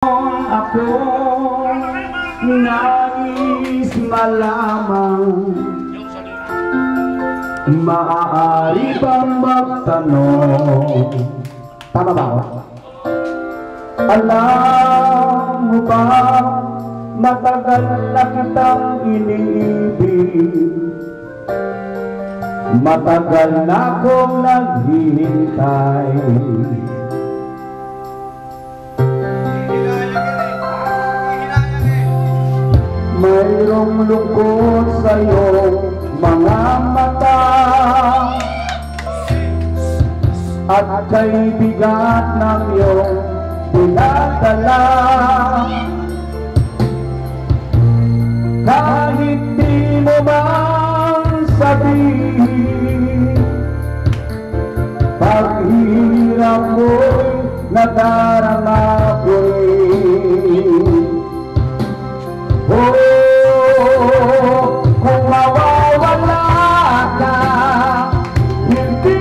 Ako nais malamang, maaari bang magtanong? Tama ba ako? Alam mo ba, matagal na kitang iniibig, matagal na akong naghihintay. Mayroong lungkot sa iyong mga mata, at kay bigat ng iyong pinadala. Kahit di mo man sabihin, paghirap mo'y nadarama ko'y. Kung mawawala ka, hindi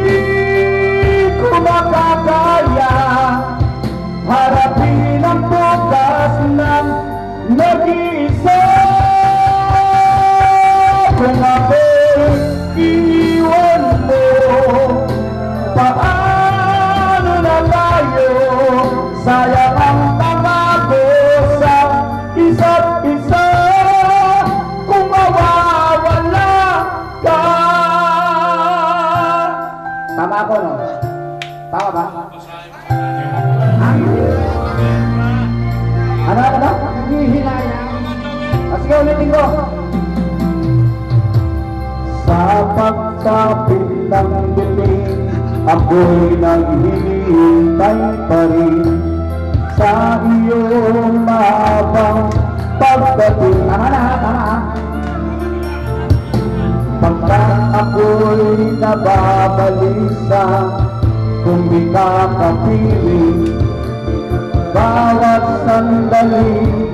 ko makakaya harapin ang bukas ng nag-iisa. Kung ako'y iiwan mo, paano na tayo? Sayang ang pangako sa isa't isa. Tama ako, no? Tama ba? Ano? Hinihinayang. Sige, ulitin ko. Sa pagkapit ng dilim, ako'y naghihintay pa rin sa iyong mahabang pagdating. Tama. Pagkat ako'y nababalisa, kung di ka kapiling, bawat sandali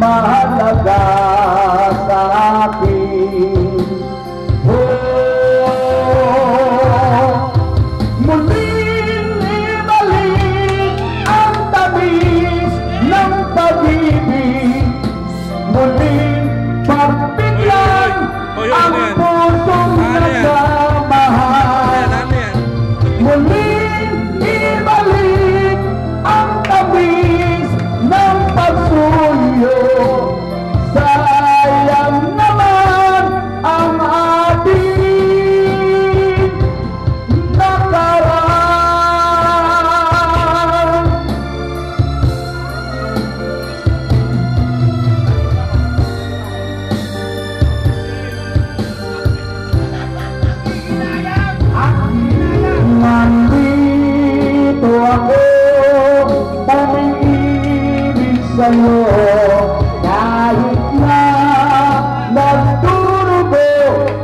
mahalaga sa akin. Muling ibalik ang tamis ng pag-ibig, muling pagbigyan ang pusong nagmamahal. Muling ibalik ang tamis ng pagsuyo. Sayang naman ang ating nakaraan. Nandito ako, umiibig sa'yo, kahit na nagdurugo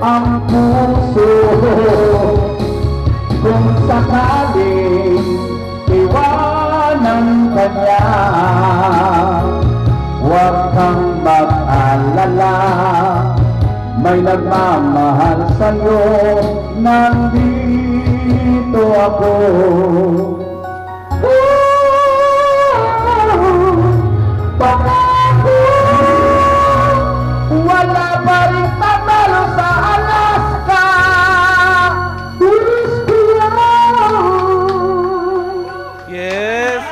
ang puso. Kung sakaling iwanan ka niya, huwag kang mag-alala, may nagmamahal sa'yo. Nandito ako. Pangako, wala pa rin tatalo sa Alaska. Tulis ko yan. Yes.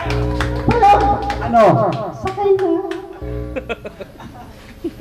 Pero, ano? Sakay na. Sino?